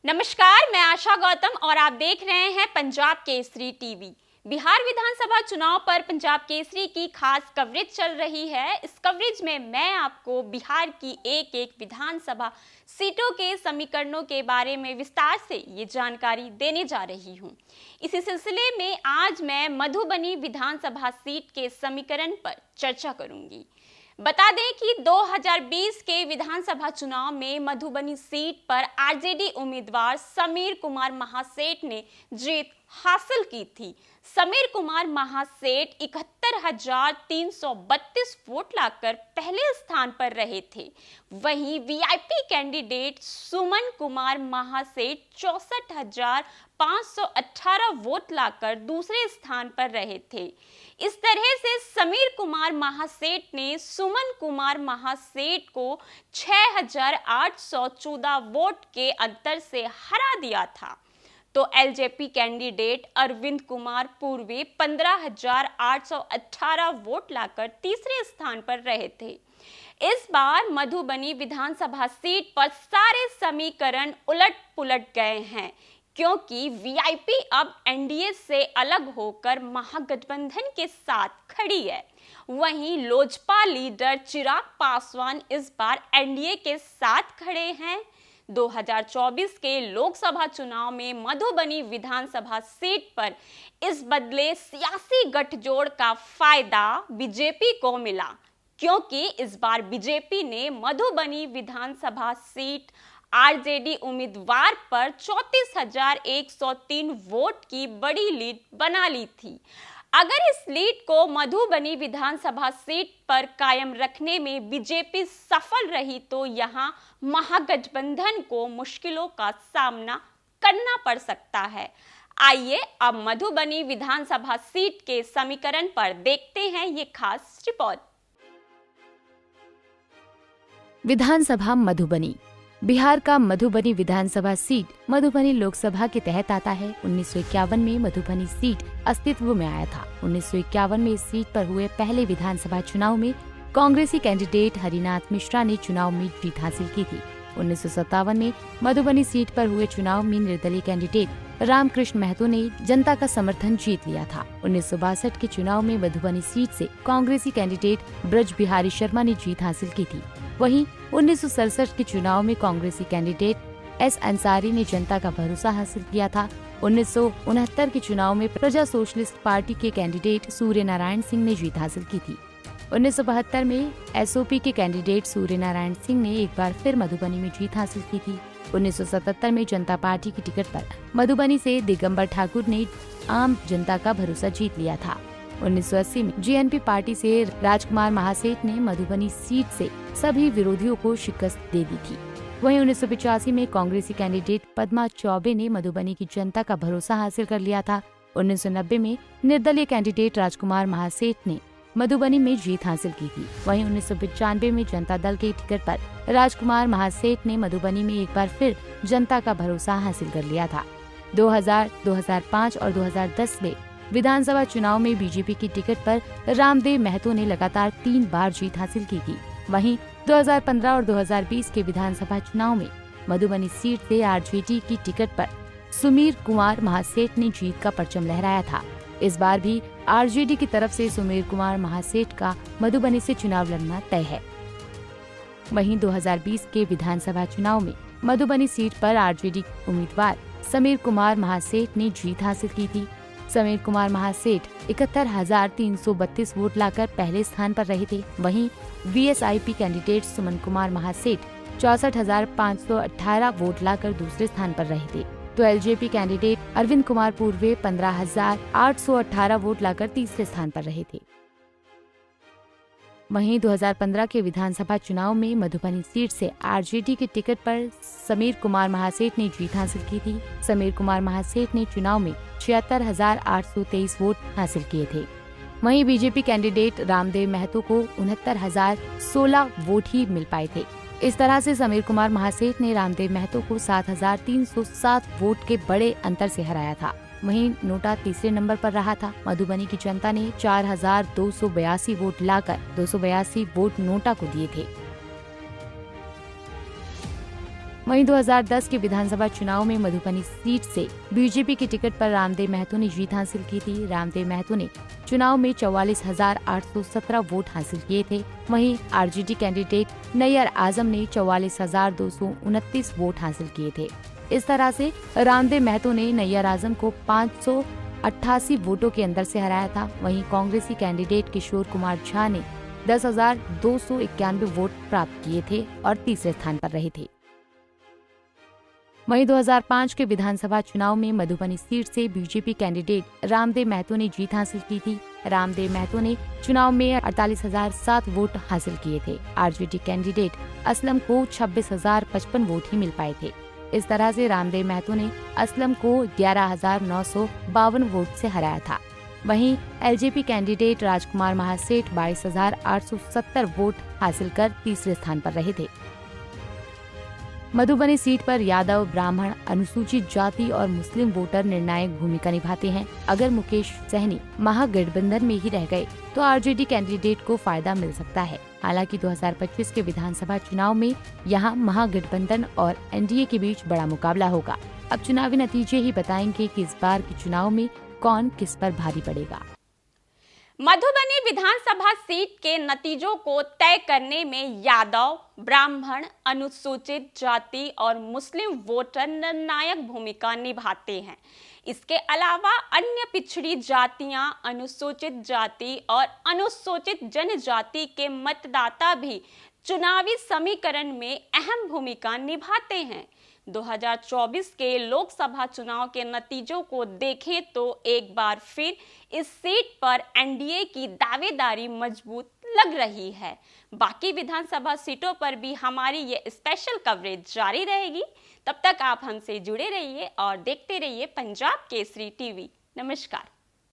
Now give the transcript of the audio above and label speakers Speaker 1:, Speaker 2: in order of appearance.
Speaker 1: नमस्कार, मैं आशा गौतम और आप देख रहे हैं पंजाब केसरी टीवी। बिहार विधानसभा चुनाव पर पंजाब केसरी की खास कवरेज चल रही है। इस कवरेज में मैं आपको बिहार की एक एक विधानसभा सीटों के समीकरणों के बारे में विस्तार से ये जानकारी देने जा रही हूँ। इसी सिलसिले में आज मैं मधुबनी विधानसभा सीट के समीकरण पर चर्चा करूंगी। बता दें कि 2020 के विधानसभा चुनाव में मधुबनी सीट पर आरजेडी उम्मीदवार समीर कुमार महासेठ ने जीत हासिल की थी। समीर कुमार महासेठ 71,332 वोट लाकर पहले स्थान पर रहे थे। वहीं VIP candidate Suman Kumar Mahaseth 64,518 vote लाकर दूसरे स्थान पर रहे थे। इस तरह से समीर कुमार महासेठ ने सुमन कुमार महासेठ को 6,814 वोट के अंतर से हरा दिया था। तो LJP candidate Arvind Kumar Purve 15,818 vote लाकर तीसरे स्थान पर रहे थे। इस बार मधुबनी विधानसभा सीट पर सारे समीकरण उलट पुलट गए हैं, क्योंकि वीआईपी अब एनडीए से अलग होकर महागठबंधन के साथ खड़ी है। वहीं लोजपा लीडर चिराग पासवान इस बार एनडीए के साथ खड़े हैं। 2024 के लोकसभा चुनाव में मधुबनी विधानसभा सीट पर इस बदले सियासी गठजोड़ का फायदा बीजेपी को मिला, क्योंकि इस बार बीजेपी ने मधुबनी विधानसभा सीट आरजेडी उम्मीदवार पर 34,103 वोट की बड़ी लीड बना ली थी। अगर इस लीड को मधुबनी विधानसभा सीट पर कायम रखने में बीजेपी सफल रही तो यहां महागठबंधन को मुश्किलों का सामना करना पड़ सकता है। आइए अब मधुबनी विधानसभा सीट के समीकरण पर देखते हैं ये खास रिपोर्ट।
Speaker 2: विधानसभा मधुबनी। बिहार का मधुबनी विधानसभा सीट मधुबनी लोकसभा के तहत आता है। 1951 में मधुबनी सीट अस्तित्व में आया था। 1951 में इस सीट पर हुए पहले विधानसभा चुनाव में कांग्रेसी कैंडिडेट हरिनाथ मिश्रा ने चुनाव में जीत हासिल की थी। 1957 में मधुबनी सीट पर हुए चुनाव में निर्दलीय कैंडिडेट रामकृष्ण महतो ने जनता का समर्थन जीत लिया था। 1962 के चुनाव में मधुबनी सीट से कांग्रेसी कैंडिडेट ब्रज बिहारी शर्मा ने जीत हासिल की थी। वहीं 1967 के चुनाव में कांग्रेसी कैंडिडेट एस अंसारी ने जनता का भरोसा हासिल किया था। 1969 के चुनाव में प्रजा सोशलिस्ट पार्टी के कैंडिडेट सूर्य नारायण सिंह ने जीत हासिल की थी। 1972 में एसओपी के कैंडिडेट सूर्य नारायण सिंह ने एक बार फिर मधुबनी में जीत हासिल की थी। 1977 में जनता पार्टी की टिकट पर मधुबनी से दिगंबर ठाकुर ने आम जनता का भरोसा जीत लिया था। 1980 में जीएनपी पार्टी से राजकुमार महासेठ ने मधुबनी सीट से सभी विरोधियों को शिकस्त दे दी थी। वहीं 1985 में कांग्रेसी कैंडिडेट पद्मा चौबे ने मधुबनी की जनता का भरोसा हासिल कर लिया था। 1990 में निर्दलीय कैंडिडेट राजकुमार महासेठ ने मधुबनी में जीत हासिल की थी। वहीं 1995 में जनता दल के टिकट पर राजकुमार महासेठ ने मधुबनी में एक बार फिर जनता का भरोसा हासिल कर लिया था। 2000, 2005 और 2010 में विधानसभा चुनाव में बीजेपी की टिकट पर रामदेव महतो ने लगातार 3 बार जीत हासिल की थी। वहीं 2015 और 2020 के विधानसभा चुनाव में मधुबनी सीट से आरजेडी की टिकट पर सुमीर कुमार महासेठ ने जीत का परचम लहराया था। इस बार भी आरजेडी की तरफ से सुमीर कुमार महासेठ का मधुबनी से चुनाव लड़ना तय है। वहीं 2020 के विधानसभा चुनाव में मधुबनी सीट पर आरजेडी उम्मीदवार समीर कुमार महासेठ ने जीत हासिल की थी। समीर कुमार महासेठ 71,332 वोट लाकर पहले स्थान पर रहे थे। वहीं वीएसआईपी कैंडिडेट सुमन कुमार महासेठ 64,518 वोट लाकर दूसरे स्थान पर रहे थे। तो LJP candidate Arvind Kumar Purve 15,818 vote लाकर तीसरे स्थान पर रहे थे। वहीं 2015 के विधानसभा चुनाव में मधुबनी सीट से आरजेडी के टिकट पर समीर कुमार महासेठ ने जीत हासिल की थी। समीर कुमार महासेठ ने चुनाव में 76,823 वोट हासिल किए थे। वहीं बीजेपी कैंडिडेट रामदेव महतो को 69,016 वोट ही मिल पाए थे। इस तरह से समीर कुमार महासेठ ने रामदेव महतो को 7,307 वोट के बड़े अंतर से हराया था। वहीं नोटा तीसरे नंबर पर रहा था। मधुबनी की जनता ने 4,282 वोट लाकर 282 वोट नोटा को दिए थे। वहीं 2010 के विधानसभा चुनाव में मधुबनी सीट से बीजेपी की टिकट पर रामदेव महतो ने जीत हासिल की थी। रामदेव महतो ने चुनाव में 44,817 वोट हासिल किए थे। वहीं आरजेडी कैंडिडेट नैयर आजम ने 44,229 वोट हासिल किए थे। इस तरह से रामदेव महतो ने नैयर आजम को 588 वोटों के अंदर से हराया था। वहीं कांग्रेसी कैंडिडेट किशोर कुमार झा ने 10,291 वोट प्राप्त किए थे और तीसरे स्थान पर रहे थे। वहीं 2005 के विधानसभा चुनाव में मधुबनी सीट से बीजेपी कैंडिडेट रामदेव महतो ने जीत हासिल की थी। रामदेव महतो ने चुनाव में 48,007 वोट हासिल किए थे। आरजेडी कैंडिडेट असलम को 26,055 वोट ही मिल पाए थे। इस तरह से रामदेव महतो ने असलम को 11,952 वोट से हराया था। वहीं एलजेपी कैंडिडेट राजकुमार महासेठ 22,870 वोट हासिल कर तीसरे स्थान पर रहे थे। मधुबनी सीट पर यादव, ब्राह्मण, अनुसूचित जाति और मुस्लिम वोटर निर्णायक भूमिका निभाते हैं। अगर मुकेश सहनी महागठबंधन में ही रह गए तो आरजेडी कैंडिडेट को फायदा मिल सकता है। हालांकि 2025 के विधानसभा चुनाव में यहां महागठबंधन और एनडीए के बीच बड़ा मुकाबला होगा। अब चुनावी नतीजे ही बताएंगे कि इस बार के चुनाव में कौन किस पर भारी पड़ेगा।
Speaker 1: मधुबनी विधानसभा सीट के नतीजों को तय करने में यादव, ब्राह्मण, अनुसूचित जाति और मुस्लिम वोटर निर्णायक भूमिका निभाते हैं। इसके अलावा अन्य पिछड़ी जातियां, अनुसूचित जाति और अनुसूचित जनजाति के मतदाता भी चुनावी समीकरण में अहम भूमिका निभाते हैं। 2024 के लोकसभा चुनाव के नतीजों को देखें तो एक बार फिर इस सीट पर एनडीए की दावेदारी मजबूत लग रही है। बाकी विधानसभा सीटों पर भी हमारी ये स्पेशल कवरेज जारी रहेगी। तब तक आप हमसे जुड़े रहिए और देखते रहिए पंजाब केसरी टीवी। नमस्कार।